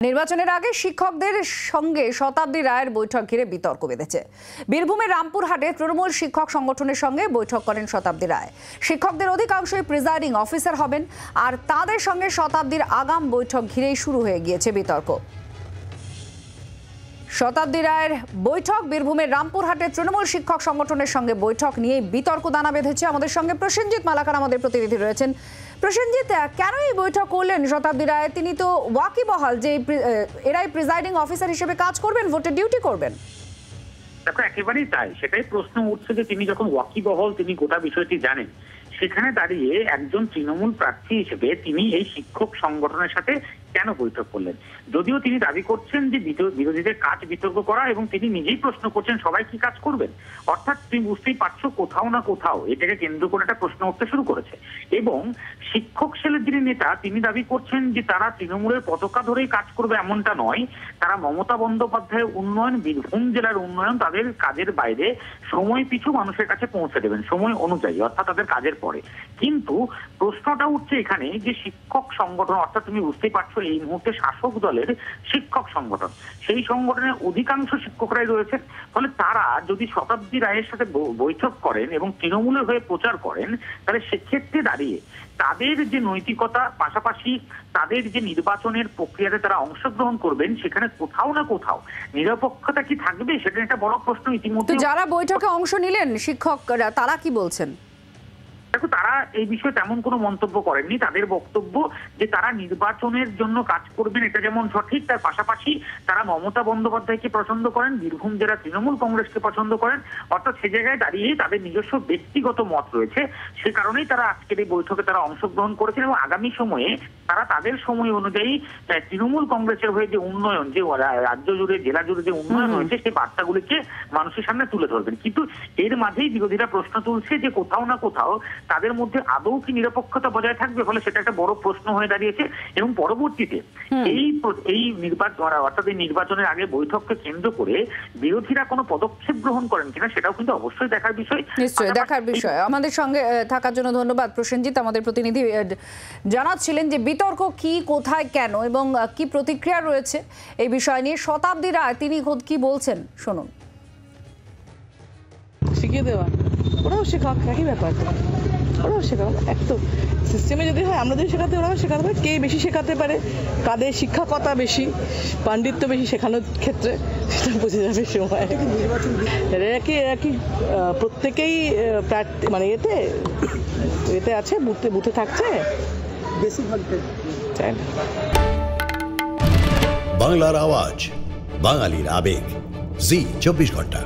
নির্বাচনের আগে শিক্ষকদের সঙ্গে শতাব্দী রায়ের বৈঠক ঘিরে বিতর্ক বেঁধেছে। বীরভূমের রামপুরহাটে তৃণমূল শিক্ষক সংগঠনের সঙ্গে বৈঠক করেন শতাব্দী রায়। শিক্ষকদের অধিকাংশই প্রিজাইডিং অফিসার হবেন, আর তাদের সঙ্গে শতাব্দীর আগাম বৈঠক ঘিরেই শুরু হয়ে গিয়েছে বিতর্ক। শতাব্দী রায়ের বৈঠক, বীরভূমের রামপুরহাটে তৃণমূল শিক্ষক সংগঠনের সঙ্গে বৈঠক নিয়ে বিতর্ক দানা বেঁধেছে। আমাদের সঙ্গে প্রসেনজিৎ মালাকার আমাদের প্রতিনিধি রয়েছেন। প্রসেনজিৎ, কেন এই বৈঠক করলেন শতাব্দী রায়? তিনি তো ওয়াকিবহাল যে এরাই প্রিজাইডিং অফিসার হিসেবে কাজ করবেন, ভোটের ডিউটি করবেন। দেখো, একেবারেই তাই। সেটাই প্রশ্ন উঠছে যে তিনি যখন ওয়াকিবহাল, তিনি গোটা বিষয়টি জানেন, সেখানে দাঁড়িয়ে একজন তৃণমূল প্রার্থী হিসেবে তিনি এই শিক্ষক সংগঠনের সাথে কেন বৈঠক করলেন? যদিও তিনি দাবি করছেন যে বিরোধীদের কাজ বিতর্ক করা, এবং তিনি নিজেই প্রশ্ন করছেন সবাই কি কাজ করবেন। অর্থাৎ তুমি বুঝতেই পারছো, কোথাও না কোথাও এটাকে কেন্দ্র করে একটা প্রশ্ন উঠতে শুরু করেছে। এবং শিক্ষক সেলের যিনি নেতা, তিনি দাবি করছেন যে তারা তৃণমূলের পতাকা ধরেই কাজ করবে এমনটা নয়, তারা মমতা বন্দ্যোপাধ্যায়ের উন্নয়ন, বীরভূম জেলার উন্নয়ন তাদের কাজের বাইরে সময় পিছু মানুষের কাছে পৌঁছে দেবেন, সময় অনুযায়ী, অর্থাৎ তাদের কাজের পরে। কিন্তু প্রশ্নটা উঠছে এখানে যে শিক্ষক সংগঠন, অর্থাৎ তুমি বুঝতেই পারছো এই মুহূর্তে শাসক দলের শিক্ষক সংগঠন, সেই সংগঠনের অধিকাংশ শিক্ষকরাই রয়েছে। ফলে তারা যদি শতাব্দী রায়ের সাথে বৈঠক করেন এবং তৃণমূলের হয়ে প্রচার করেন, তাহলে সেক্ষেত্রে দাঁড়িয়ে তাদের যে নৈতিকতা, পাশাপাশি তাদের যে নির্বাচনের প্রক্রিয়াতে তারা অংশগ্রহণ করবেন, সেখানে কোথাও না কোথাও নিরপেক্ষতা কি থাকবে, সেটা একটা বড় প্রশ্ন ইতিমধ্যে। যারা বৈঠকে অংশ নিলেন শিক্ষকরা, তারা কি বলছেন? দেখো, তারা এই বিষয়ে তেমন কোনো মন্তব্য করেননি। তাদের বক্তব্য যে তারা নির্বাচনের জন্য কাজ করবেন, এটা যেমন সঠিক, তার পাশাপাশি তারা মমতা বন্দ্যোপাধ্যায়কে পছন্দ করেন, বীরভূম জেলা তৃণমূল কংগ্রেসকে পছন্দ করেন। অর্থাৎ সে জায়গায় দাঁড়িয়ে তাদের নিজস্ব ব্যক্তিগত মত রয়েছে, সে কারণেই তারা আজকের এই বৈঠকে তারা অংশগ্রহণ করেছেন। এবং আগামী সময়ে তারা তাদের সময় অনুযায়ী তৃণমূল কংগ্রেসের হয়ে যে উন্নয়ন, যে রাজ্য জুড়ে, জেলা জুড়ে যে উন্নয়ন হয়েছে, সেই বার্তাগুলিকে মানুষের সামনে তুলে ধরবেন। কিন্তু এর মাঝেই বিরোধীরা প্রশ্ন তুলছে যে কোথাও না কোথাও তাদের মধ্যে আদৌ কি নিরপেক্ষতা বজায় থাকবে। ফলে সেটা একটা বড় প্রশ্ন হয়ে দাঁড়িয়েছে। এবং পরবর্তীতে এই নির্বাচন, অর্থাৎ এই নির্বাচনের আগে বৈঠককে কেন্দ্র করে বিরোধীরা কোনো পদক্ষেপ গ্রহণ করেন কিনা, সেটাও কিন্তু অবশ্যই দেখার বিষয়। নিশ্চয়ই দেখার বিষয়। আমাদের সঙ্গে থাকার জন্য ধন্যবাদ প্রসেনজিৎ। আমাদের প্রতিনিধি জানাচ্ছিলেন যে বিতর্ক কি, কোথায়, কেন এবং কি প্রতিক্রিয়া রয়েছে এই বিষয় নিয়ে। শতাব্দী রায় তিনি কি বলছেন শুনুন। শিখিয়ে দেওয়া, ওরাও শেখাক, একই ব্যাপার, ওরাও শেখাক। এক তো সিস্টেমে যদি হয়, আমরা যদি শেখাতে, ওরাও শেখাতে পারে। কে বেশি শেখাতে পারে, কাদের শিক্ষকতা বেশি, পাণ্ডিত্য বেশি শেখানোর ক্ষেত্রে, সেটা বোঝা যাবে সময়। এরা কি প্রত্যেকেই মানে এতে আছে, বুথে থাকছে বাংলার আওয়াজ, বাঙালির আবেগ, জি 24 ঘন্টা।